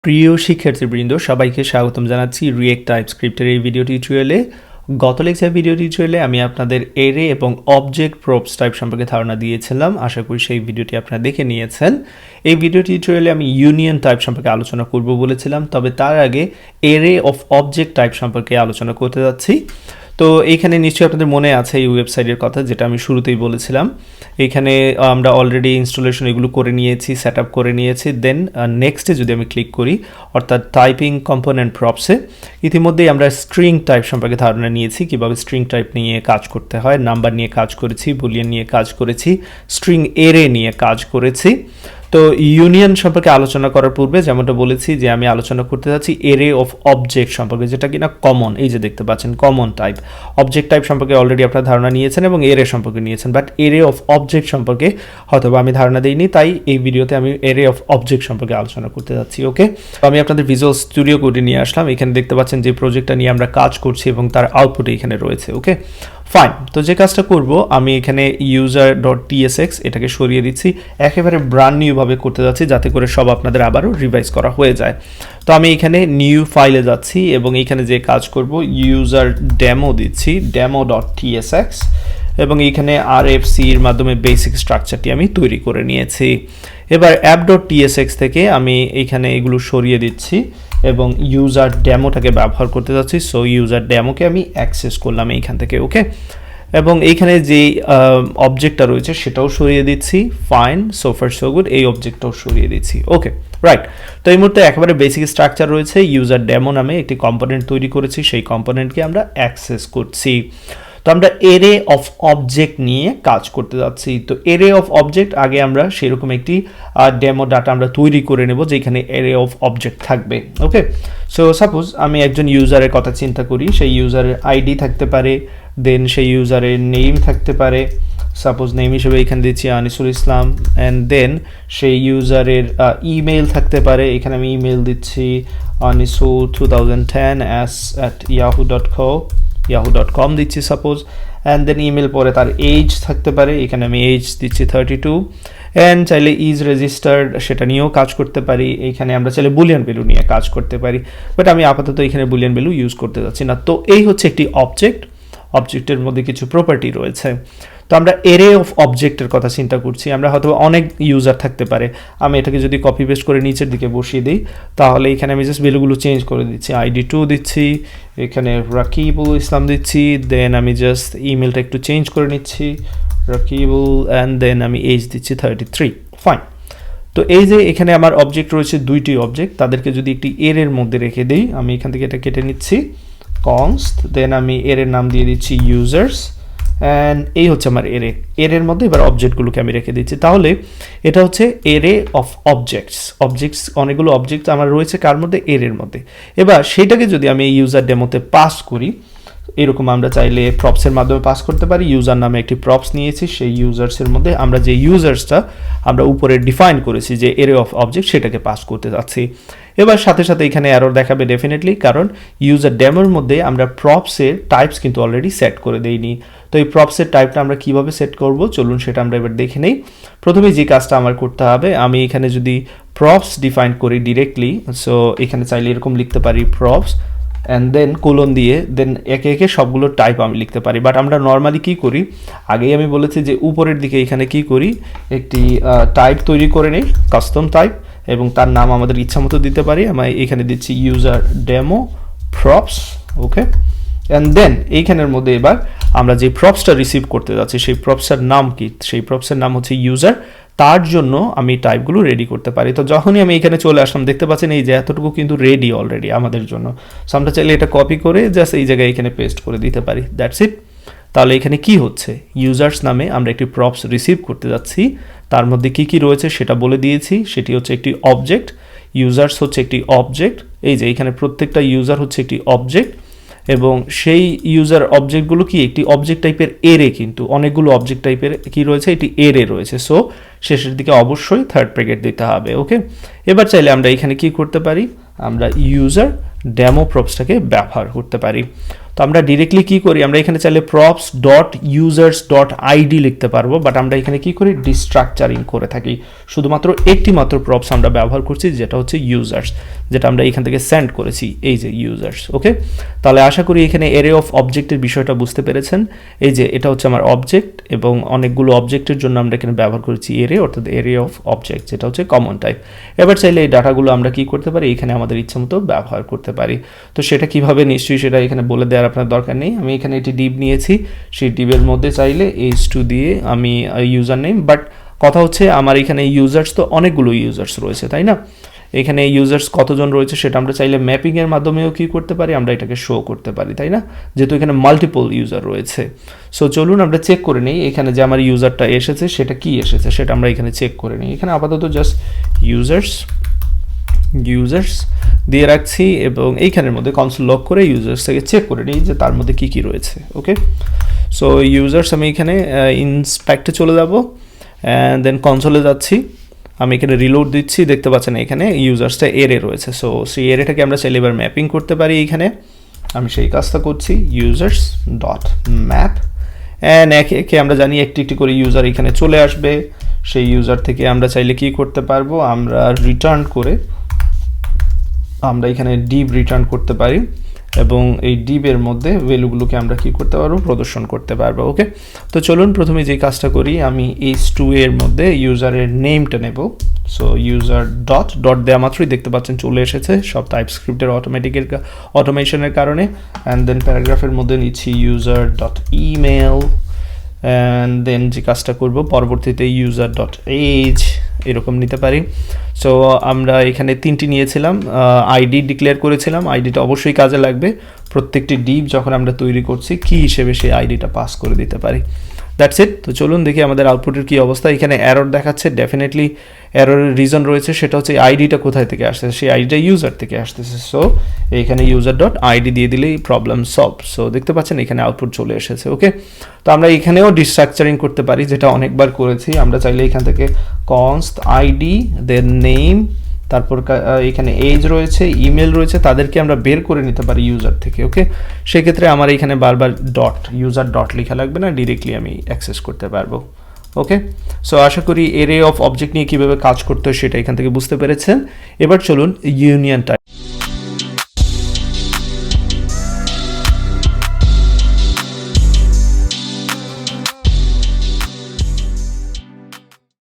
প্রিয় শিক্ষার্থীবৃন্দ সবাইকে স্বাগতম জানাচ্ছি React-TypeScript এই ভিডিও টিউটোরিয়ালে। গত লেকচার ভিডিও টিউটোরিয়ালে আমি আপনাদের অ্যারে এবং অবজেক্ট প্রপস টাইপ সম্পর্কে ধারণা দিয়েছিলাম। আশা করি সেই ভিডিওটি আপনারা দেখে নিয়েছেন। এই ভিডিও টিউটোরিয়ালে আমি ইউনিয়ন টাইপ সম্পর্কে আলোচনা করব বলেছিলাম, তবে তার আগে অ্যারে অফ অবজেক্ট টাইপ সম্পর্কে আলোচনা করতে যাচ্ছি। তো এইখানে নিশ্চয়ই আপনাদের মনে আছে এই ওয়েবসাইটের কথা, যেটা আমি শুরুতেই বলেছিলাম। এইখানে আমরা অলরেডি ইনস্টলেশন এগুলো করে নিয়েছি, সেট আপ করে নিয়েছি। দেন নেক্সটে যদি আমি ক্লিক করি, অর্থাৎ টাইপিং কম্পোনেন্ট প্রপসে, ইতিমধ্যেই আমরা স্ট্রিং টাইপ সম্পর্কে ধারণা নিয়েছি, কীভাবে স্ট্রিং টাইপ নিয়ে কাজ করতে হয়। নাম্বার নিয়ে কাজ করেছি, বুলিয়ান নিয়ে কাজ করেছি, স্ট্রিং এরে নিয়ে কাজ করেছি। তো ইউনিয়ন সম্পর্কে আলোচনা করার পূর্বে যেমনটা বলেছি যে আমি আলোচনা করতে যাচ্ছি এরে অফ অবজেক্ট সম্পর্কে, যেটা কিনা কমন। এই যে দেখতে পাচ্ছেন কমন টাইপ। অবজেক্ট টাইপ সম্পর্কে অলরেডি আপনারা ধারণা নিয়েছেন এবং এরে সম্পর্কে নিয়েছেন, বাট এরে অফ অবজেক্ট সম্পর্কে হয়তো আমি ধারণা দিইনি, তাই এই ভিডিওতে আমি এরে অফ অবজেক্ট সম্পর্কে আলোচনা করতে যাচ্ছি। ওকে, তো আমি আপনাদের ভিজুয়াল স্টুডিও কোডে নিয়ে আসলাম। এখানে দেখতে পাচ্ছেন যে প্রজেক্টটা নিয়ে আমরা কাজ করছি এবং তার আউটপুটে এখানে রয়েছে। ওকে ফাইন, তো যে কাজটা করব আমি এখানে user.tsx এটাকে সরিয়ে দিচ্ছি, একেবারে ব্র্যান্ড নিউভাবে করতে যাচ্ছি যাতে করে সব আপনাদের আবারও রিভাইজ করা হয়ে যায়। তো আমি এখানে নিউ ফাইলে যাচ্ছি এবং এখানে যে কাজ করব user demo দিচ্ছি, demo.tsx, এবং এইখানে rfc এর মাধ্যমে বেসিক স্ট্রাকচারটি আমি তৈরি করে নিয়েছি। এবার app.tsx থেকে আমি এখানে এগুলো সরিয়ে দিচ্ছি এবং ইউজার ডেমোটাকে ব্যবহার করতে যাচ্ছি। সো ইউজার ডেমোকে আমি অ্যাক্সেস করলাম এইখান থেকে। ওকে, এবং এইখানে যে অবজেক্টটা রয়েছে সেটাও সরিয়ে দিচ্ছি। Fine, so far so good, এই অবজেক্টটাও সরিয়ে দিচ্ছি। ওকে রাইট, তো এই মুহূর্তে একেবারে বেসিক স্ট্রাকচার রয়েছে। ইউজার ডেমো নামে একটি কম্পোনেন্ট তৈরি করেছি, সেই কম্পোনেন্টকে আমরা অ্যাক্সেস করছি। তো আমরা এরে অফ অবজেক্ট নিয়ে কাজ করতে যাচ্ছি। তো এরে অফ অবজেক্ট আগে আমরা সেরকম একটি ডেমো ডাটা আমরা তৈরি করে নেব যেখানে এরে অফ অবজেক্ট থাকবে। ওকে, সো সাপোজ আমি একজন ইউজারের কথা চিন্তা করি, সেই ইউজারের আইডি থাকতে পারে, দেন সেই ইউজারের নেম থাকতে পারে। সাপোজ নেম হিসেবে এখানে দিচ্ছি আনিসুল ইসলাম, অ্যান্ড দেন সেই ইউজারের ইমেল থাকতে পারে। এখানে আমি ইমেল দিচ্ছি anisul2010@yahoo.com দিচ্ছি সাপোজ, অ্যান্ড দেন ইমেল পরে তার এজ থাকতে পারে। এখানে আমি এজ দিচ্ছি 32, অ্যান্ড চাইলে ইজ রেজিস্টার্ড সেটা নিয়েও কাজ করতে পারি। এইখানে আমরা চাইলে বুলিয়ান ভ্যালু নিয়ে কাজ করতে পারি, বাট আমি আপাতত এখানে বুলিয়ান ভ্যালু ইউজ করতে যাচ্ছি না। তো এই হচ্ছে একটি অবজেক্ট, অবজেক্টের মধ্যে কিছু প্রপার্টি রয়েছে। তো আমরা এরে অফ অবজেক্টের কথা চিন্তা করছি, আমরা হয়তো অনেক ইউজার থাকতে পারে। আমি এটাকে যদি কপি পেস্ট করে নিচের দিকে বসিয়ে দিই, তাহলে এখানে আমি জাস্ট ভ্যালুগুলো চেঞ্জ করে দিচ্ছি। আইডি 2 দিচ্ছি, এখানে রাকিবুল ইসলাম দিচ্ছি, দেন আমি জাস্ট ইমেলটা একটু চেঞ্জ করে নিচ্ছি রাকিবুল, অ্যান্ড দেন আমি এজ দিচ্ছি 33। ফাইন, তো এই যে এখানে আমার অবজেক্ট রয়েছে দুইটি অবজেক্ট, তাদেরকে যদি একটি এর মধ্যে রেখে দিই, আমি এখান থেকে এটা কেটে নিচ্ছি কনস্ট, দেন আমি এর নাম দিয়ে দিচ্ছি ইউজার্স, অ্যান্ড এই হচ্ছে আমার এর মধ্যে এবার অবজেক্টগুলোকে আমি রেখে দিচ্ছি। তাহলে এটা হচ্ছে এরে অফ অবজেক্টস অনেকগুলো অবজেক্ট আমার রয়েছে কার মধ্যে, এর মধ্যে। এবার সেইটাকে যদি আমি এই ইউজার ডেমোতে পাস করি, এরকম আমরা চাইলে প্রপসের মাধ্যমে পাস করতে পারি। ইউজার নামে একটি প্রপস নিয়েছি, সেই ইউজার্সের মধ্যে আমরা যে ইউজার্সটা আমরা উপরে ডিফাইন করেছি যে এরে অফ অবজেক্ট, সেটাকে পাস করতে যাচ্ছি। এবার সাথে সাথে এখানে এরর দেখাবে ডেফিনেটলি, কারণ ইউজার ডেমোর মধ্যে আমরা প্রপসের টাইপস কিন্তু অলরেডি সেট করে দেইনি। তো এই প্রপসের টাইপটা আমরা কিভাবে সেট করব, চলুন সেটা আমরা এবার দেখে নেই। প্রথমে যে কাজটা আমার করতে হবে, আমি এখানে যদি প্রপস ডিফাইন করি ডিরেক্টলি, সো এখানে চাইলে এরকম লিখতে পারি প্রপস, অ্যান্ড দেন কোলন দিয়ে দেন একে একে সবগুলো টাইপ আমি লিখতে পারি। বাট আমরা নর্মালি কী করি, আগেই আমি বলেছি যে উপরের দিকে এখানে কি করি, একটি টাইপ তৈরি করে নিই, কাস্টম টাইপ, এবং তার নাম আমাদের ইচ্ছা মতো দিতে পারি। আমি এখানে দিচ্ছি user demo props. Okay, and then এইখানের মধ্যে এবার আমরা যে প্রপসটা রিসিভ করতে যাচ্ছি সেই প্রপসের নাম কি, সেই প্রপসের নাম হচ্ছে ইউজার। তার জন্য আমি টাইপগুলো রেডি করতে পারি। তো যখনই আমি এখানে চলে আসলাম, দেখতে পাচ্ছেন এই যে এতটুকু কিন্তু রেডি অলরেডি আমাদের জন্য। সো আমরা চাইলে এটা কপি করে জাস্ট এই জায়গায় এখানে পেস্ট করে দিতে পারি, দ্যাটস ইট। তাহলে এখানে কি হচ্ছে, ইউজার্স নামে আমরা একটি প্রপস রিসিভ করতে যাচ্ছি, তার মধ্যে কি কি রয়েছে সেটা বলে দিয়েছি। সেটি হচ্ছে একটি অবজেক্ট, ইউজার্স হচ্ছে একটি অবজেক্ট। এই যে এখানে প্রত্যেকটা ইউজার হচ্ছে একটি অবজেক্ট, এবং সেই ইউজার অবজেক্টগুলো কি একটি অবজেক্ট টাইপের এরে, কিন্তু অনেকগুলো অবজেক্ট টাইপের কি রয়েছে, এটি এরে রয়েছে। সো শেষের দিকে অবশ্যই থার্ড ব্র্যাকেট দিতে হবে। ওকে, এবার চাইলে আমরা এখানে কি করতে পারি, আমরা ইউজার ডেমো প্রপসটাকে ব্যবহার করতে পারি। তো আমরা ডিরেক্টলি কি করি, আমরা এখানে চাইলে props dot users dot ID লিখতে পারবো, বাট আমরা এখানে কি করি, ডিস্ট্রাকচারিং করে থাকি। শুধুমাত্র একটি মাত্র প্রপস আমরা ব্যবহার করছি, যেটা হচ্ছে ইউজার্স, যেটা আমরা এখান থেকে সেন্ড করেছি, এই যে ইউজার্স। ওকে, তাহলে আশা করি এখানে এরে অফ অবজেক্টের বিষয়টা বুঝতে পেরেছেন। এই যে এটা হচ্ছে আমার অবজেক্ট, এবং অনেকগুলো অবজেক্টের জন্য আমরা এখানে ব্যবহার করেছি এরে, অর্থাৎ এরে অফ অবজেক্ট, যেটা হচ্ছে কমন টাইপ। এবার চাইলে এই ডাটাগুলো আমরা কি করতে পারি, এখানে আমাদের ইচ্ছা মতো ব্যবহার করতে পারি। তো সেটা কিভাবে, নিশ্চয়ই সেটা এখানে বলে দেওয়ার আপনার দরকার নেই। আমি এখানে একটি ডিভ নিয়েছি, সেই ডিভের মধ্যে চাইলে h2 দিয়ে আমি ইউজার নেম, বাট কথা হচ্ছে আমার এখানে ইউজার্স তো অনেকগুলো ইউজার্স রয়েছে, তাই না? এখানে ইউজার্স কতজন রয়েছে সেটা আমরা চাইলে ম্যাপিংয়ের মাধ্যমেও কি করতে পারি, আমরা এটাকে শো করতে পারি, তাই না? যেহেতু এখানে মাল্টিপল ইউজার রয়েছে। সো চলুন আমরা চেক করে নিই এখানে যে আমার ইউজারটা এসেছে সেটা কি এসেছে, সেটা আমরা এখানে চেক করে নিই। এখানে আপাতত জাস্ট ইউজার্স দিয়ে রাখছি, এবং এইখানের মধ্যে কনসোল লক করে ইউজার্স থেকে চেক করে নিই যে তার মধ্যে কি কি রয়েছে। ওকে, সো ইউজার্স, আমি এখানে ইন্সপেক্টে চলে যাব, অ্যান্ড দেন কনসোলে যাচ্ছি, আমি এখানে রিলোড দিচ্ছি, দেখতে পাচ্ছেন এখানে ইউজার্সটা এরে রয়েছে। সো সেই এরেটাকে আমরা চাইলে এবার ম্যাপিং করতে পারি। এইখানে আমি সেই কাজটা করছি, ইউজার্স ডট ম্যাপ, অ্যান্ড একে একে আমরা জানি একটি একটি করে ইউজার এখানে চলে আসবে। সেই ইউজার থেকে আমরা চাইলে কি করতে পারবো, আমরা রিটার্ন করে আমরা এখানে ডিভ রিটার্ন করতে পারি, এবং এই ডিভের মধ্যে ভ্যালুগুলোকে আমরা কি করতে পারবো, প্রদর্শন করতে পারবো। ওকে, তো চলুন প্রথমে যে কাজটা করি, আমি h2 এর মধ্যে ইউজারের নেমটা নেব। সো ইউজার ডট দেওয়া মাত্রই দেখতে পাচ্ছেন চলে এসেছে, সব টাইপস্ক্রিপ্টের অটোমেশনের কারণে। অ্যান্ড দেন প্যারাগ্রাফের মধ্যে নিচ্ছি user dot email, and then যে কাজটা করব পরবর্তীতে ইউজার ডট এজ এরকম নিতে পারি। সো আমরা এখানে তিনটি নিয়েছিলাম, আইডি ডিক্লেয়ার করেছিলাম, আইডিটা অবশ্যই কাজে লাগবে। প্রত্যেকটি ডিভ যখন আমরা তৈরি করছি কি হিসেবে সেই আইডিটা পাস করে দিতে পারি। That's it. তো চলুন দেখি আমাদের আউটপুটের কী অবস্থা। এখানে এরর দেখাচ্ছে, ডেফিনেটলি এররের রিজন রয়েছে, সেটা হচ্ছে আইডিটা কোথায় থেকে আসতেছে, সেই আইডিটা ইউজার থেকে আসতেছে। সো এইখানে ইউজার ডট আইডি দিয়ে দিলেই প্রবলেম সলভ। সো দেখতে পাচ্ছেন এখানে আউটপুট চলে এসেছে। ওকে, তো আমরা এখানেও ডিস্ট্রাকচারিং করতে পারি, যেটা অনেকবার করেছি। আমরা চাইলে এখান থেকে কনস্ট আইডি দেন নেম, তারপর এখানে এজ রয়েছে, ইমেল রয়েছে, তাদেরকে আমরা বের করে নিতে পারি ইউজার থেকে। ওকে, সেক্ষেত্রে আমার এখানে বারবার ইউজার ডট লেখা লাগবে না, ডিরেক্টলি আমি অ্যাক্সেস করতে পারবো। ওকে, সো আশা করি এরে অফ অবজেক্ট নিয়ে কীভাবে কাজ করতে হয় সেটা এখান থেকে বুঝতে পেরেছেন। এবার চলুন ইউনিয়ন টাইপ